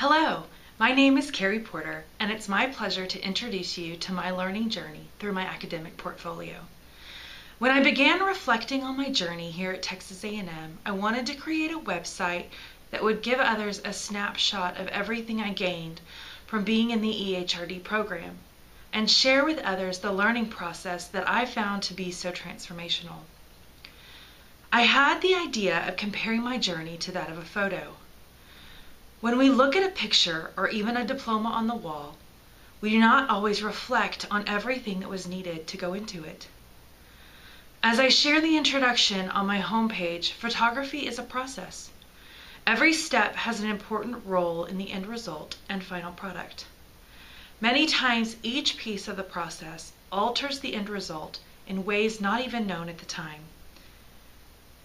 Hello, my name is Kporter, and it's my pleasure to introduce you to my learning journey through my academic portfolio. When I began reflecting on my journey here at Texas A&M, I wanted to create a website that would give others a snapshot of everything I gained from being in the EHRD program, and share with others the learning process that I found to be so transformational. I had the idea of comparing my journey to that of a photo. When we look at a picture or even a diploma on the wall, we do not always reflect on everything that was needed to go into it. As I share the introduction on my homepage, photography is a process. Every step has an important role in the end result and final product. Many times each piece of the process alters the end result in ways not even known at the time.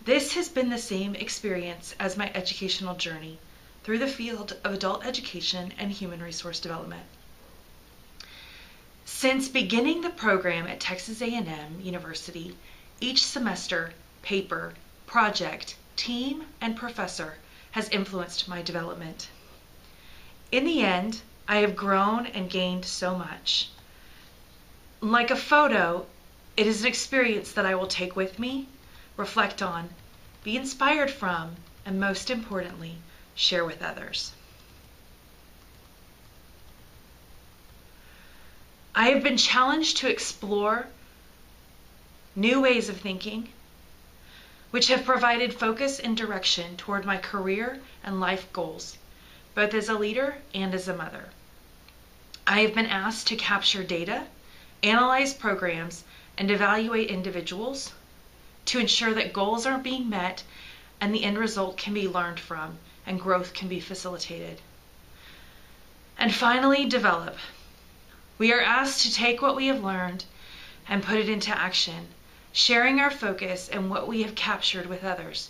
This has been the same experience as my educational journey through the field of adult education and human resource development. Since beginning the program at Texas A&M University, each semester, paper, project, team, and professor has influenced my development. In the end, I have grown and gained so much. Like a photo, it is an experience that I will take with me, reflect on, be inspired from, and most importantly, share with others. I have been challenged to explore new ways of thinking, which have provided focus and direction toward my career and life goals, both as a leader and as a mother. I have been asked to capture data, analyze programs, and evaluate individuals to ensure that goals are being met and the end result can be learned from and growth can be facilitated. And finally, develop. We are asked to take what we have learned and put it into action, sharing our focus and what we have captured with others,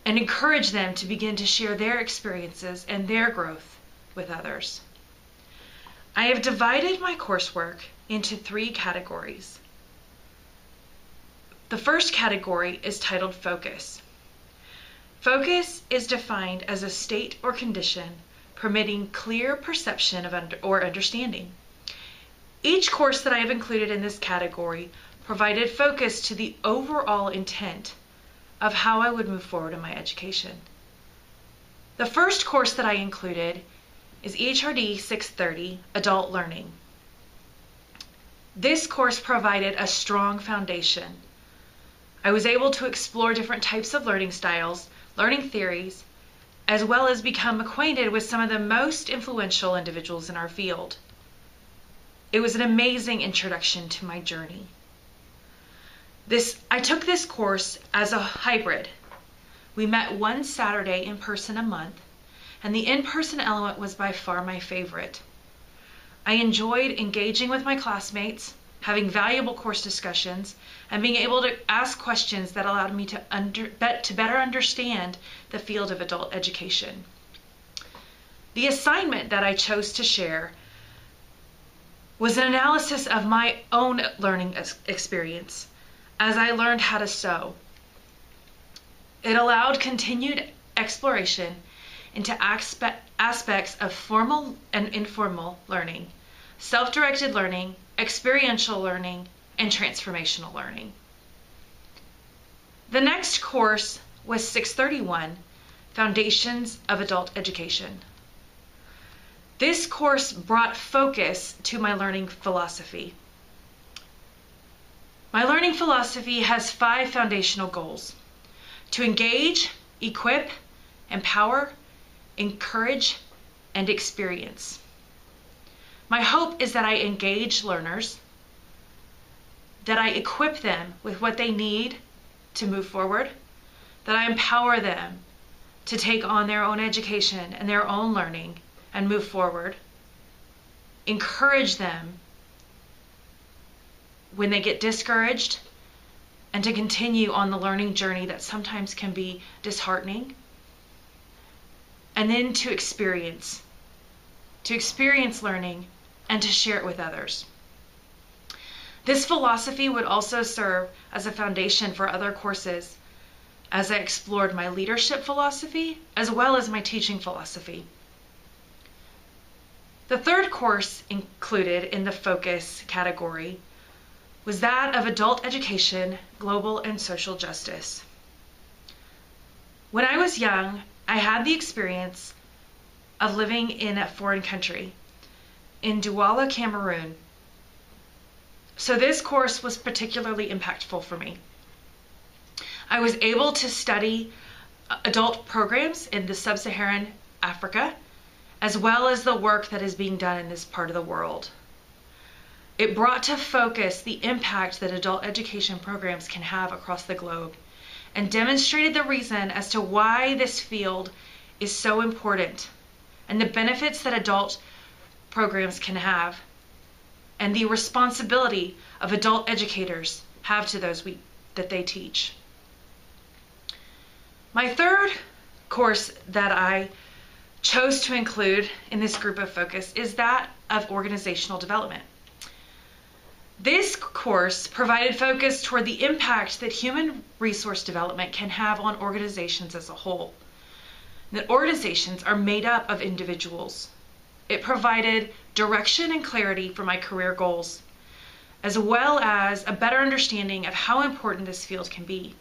and encourage them to begin to share their experiences and their growth with others. I have divided my coursework into 3 categories. The first category is titled Focus. Focus is defined as a state or condition permitting clear perception of or understanding. Each course that I have included in this category provided focus to the overall intent of how I would move forward in my education. The first course that I included is EHRD 630, Adult Learning. This course provided a strong foundation. I was able to explore different types of learning styles, learning theories, as well as become acquainted with some of the most influential individuals in our field. It was an amazing introduction to my journey. I took this course as a hybrid. We met one Saturday in person a month, and the in-person element was by far my favorite. I enjoyed engaging with my classmates, having valuable course discussions, and being able to ask questions that allowed me to better understand the field of adult education. The assignment that I chose to share was an analysis of my own learning experience as I learned how to sew. It allowed continued exploration into aspects of formal and informal learning, self-directed learning, experiential learning, and transformational learning. The next course was 631, Foundations of Adult Education. This course brought focus to my learning philosophy. My learning philosophy has 5 foundational goals: to engage, equip, empower, encourage, and experience. My hope is that I engage learners, that I equip them with what they need to move forward, that I empower them to take on their own education and their own learning and move forward, encourage them when they get discouraged, and to continue on the learning journey that sometimes can be disheartening, and then to experience learning and to share it with others. This philosophy would also serve as a foundation for other courses as I explored my leadership philosophy as well as my teaching philosophy. The third course included in the focus category was that of adult education, global and social justice. When I was young, I had the experience of living in a foreign country, in Douala, Cameroon. So this course was particularly impactful for me. I was able to study adult programs in the sub-Saharan Africa, as well as the work that is being done in this part of the world. It brought to focus the impact that adult education programs can have across the globe, and demonstrated the reason as to why this field is so important, and the benefits that adult programs can have, and the responsibility of adult educators have to those that they teach. My third course that I chose to include in this group of focus is that of organizational development. This course provided focus toward the impact that human resource development can have on organizations as a whole. That organizations are made up of individuals. It provided direction and clarity for my career goals, as well as a better understanding of how important this field can be.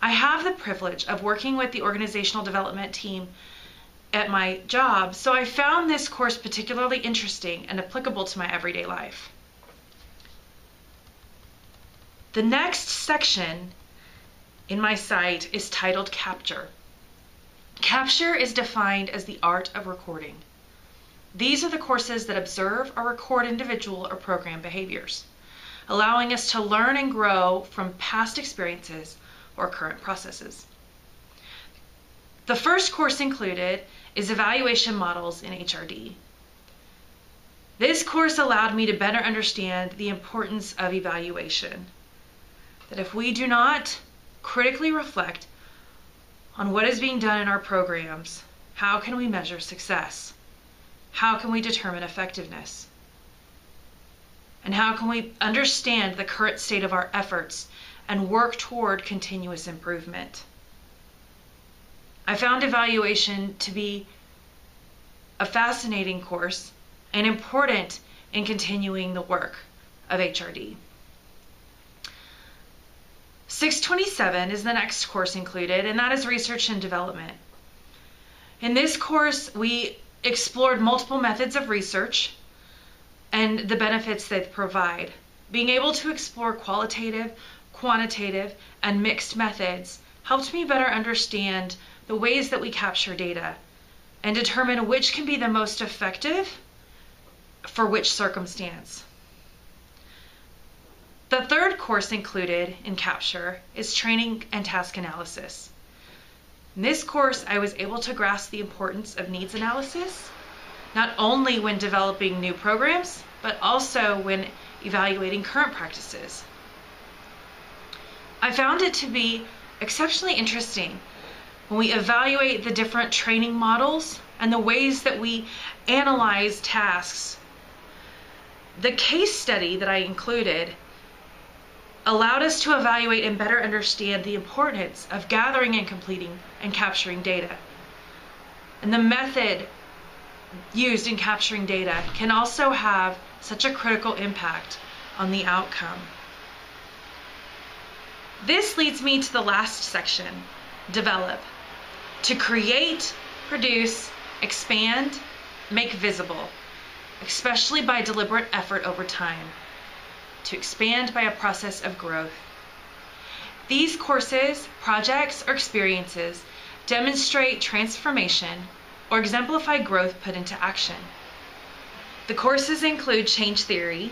I have the privilege of working with the organizational development team at my job, so I found this course particularly interesting and applicable to my everyday life. The next section in my site is titled Capture. Capture is defined as the art of recording. These are the courses that observe or record individual or program behaviors, allowing us to learn and grow from past experiences or current processes. The first course included is Evaluation Models in HRD. This course allowed me to better understand the importance of evaluation. That if we do not critically reflect on what is being done in our programs, how can we measure success? How can we determine effectiveness? And how can we understand the current state of our efforts and work toward continuous improvement? I found evaluation to be a fascinating course and important in continuing the work of HRD. 627 is the next course included, and that is Research and Development. In this course, we explored multiple methods of research and the benefits they provide. Being able to explore qualitative, quantitative, and mixed methods helped me better understand the ways that we capture data and determine which can be the most effective for which circumstance. The third course included in Capture is Training and Task Analysis. In this course, I was able to grasp the importance of needs analysis, not only when developing new programs, but also when evaluating current practices. I found it to be exceptionally interesting when we evaluate the different training models and the ways that we analyze tasks. The case study that I included allowed us to evaluate and better understand the importance of gathering and completing and capturing data. And the method used in capturing data can also have such a critical impact on the outcome. This leads me to the last section, Develop. To create, produce, expand, make visible, especially by deliberate effort over time. To expand by a process of growth. These courses, projects, or experiences demonstrate transformation or exemplify growth put into action. The courses include Change Theory,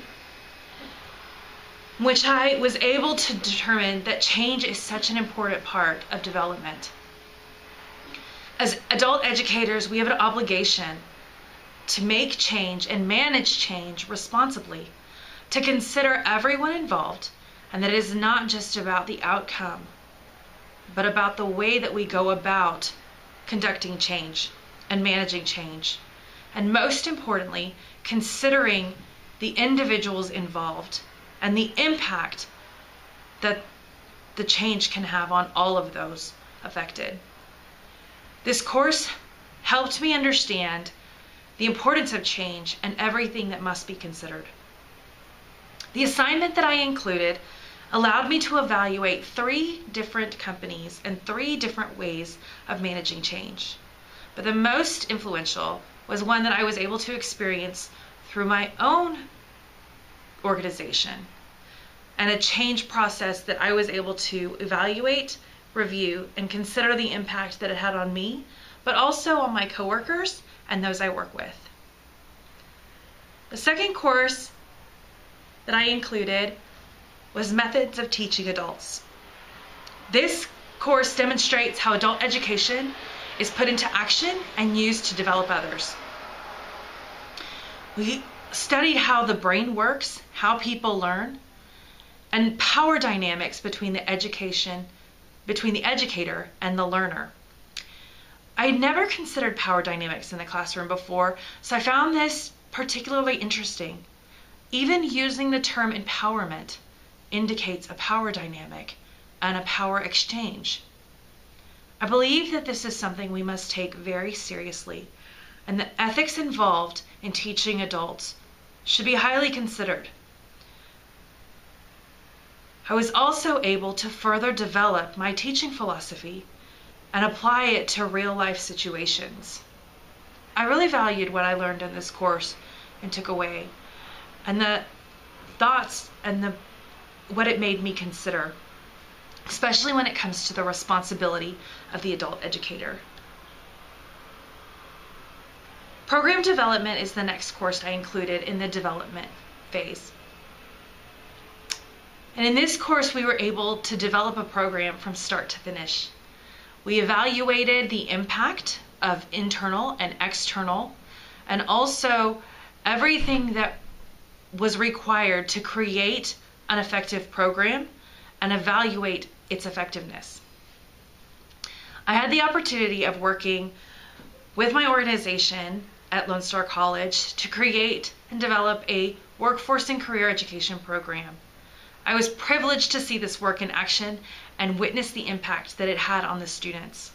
which I was able to determine that change is such an important part of development. As adult educators, we have an obligation to make change and manage change responsibly, to consider everyone involved, and that it is not just about the outcome, but about the way that we go about conducting change and managing change. And most importantly, considering the individuals involved and the impact that the change can have on all of those affected. This course helped me understand the importance of change, and everything that must be considered. The assignment that I included allowed me to evaluate 3 different companies and 3 different ways of managing change. But the most influential was one that I was able to experience through my own organization, and a change process that I was able to evaluate, review, and consider the impact that it had on me, but also on my coworkers and those I work with. The second course that I included was Methods of Teaching Adults. This course demonstrates how adult education is put into action and used to develop others. We studied how the brain works, how people learn, and power dynamics between the educator and the learner. I had never considered power dynamics in the classroom before, so I found this particularly interesting. Even using the term empowerment indicates a power dynamic and a power exchange. I believe that this is something we must take very seriously, and the ethics involved in teaching adults should be highly considered. I was also able to further develop my teaching philosophy and apply it to real-life situations. I really valued what I learned in this course and took away, and the thoughts and what it made me consider, especially when it comes to the responsibility of the adult educator. Program development is the next course I included in the development phase. And in this course, we were able to develop a program from start to finish. We evaluated the impact of internal and external, and also everything that was required to create an effective program and evaluate its effectiveness. I had the opportunity of working with my organization at Lone Star College to create and develop a workforce and career education program. I was privileged to see this work in action and witness the impact that it had on the students.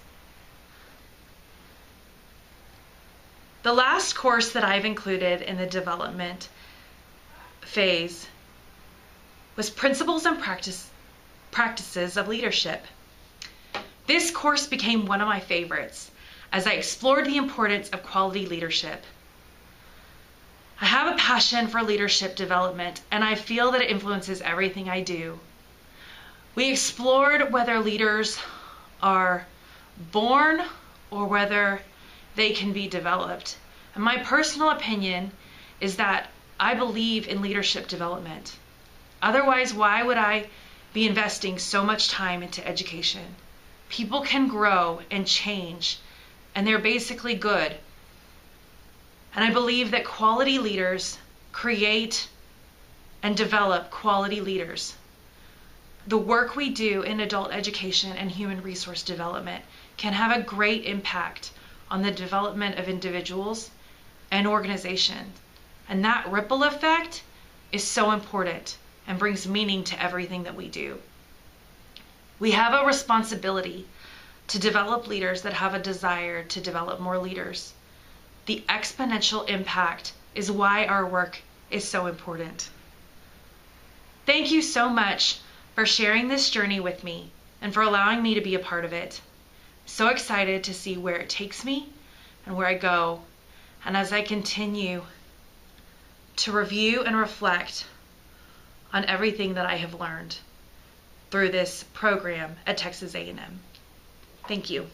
The last course that I've included in the development phase was Principles and Practices of Leadership. This course became one of my favorites as I explored the importance of quality leadership. I have a passion for leadership development, and I feel that it influences everything I do. We explored whether leaders are born or whether they can be developed. And my personal opinion is that I believe in leadership development. Otherwise, why would I be investing so much time into education? People can grow and change, and they're basically good. And I believe that quality leaders create and develop quality leaders. The work we do in adult education and human resource development can have a great impact on the development of individuals and organizations. And that ripple effect is so important and brings meaning to everything that we do. We have a responsibility to develop leaders that have a desire to develop more leaders. The exponential impact is why our work is so important. Thank you so much for sharing this journey with me and for allowing me to be a part of it. So excited to see where it takes me and where I go, and as I continue to review and reflect on everything that I have learned through this program at Texas A&M. Thank you.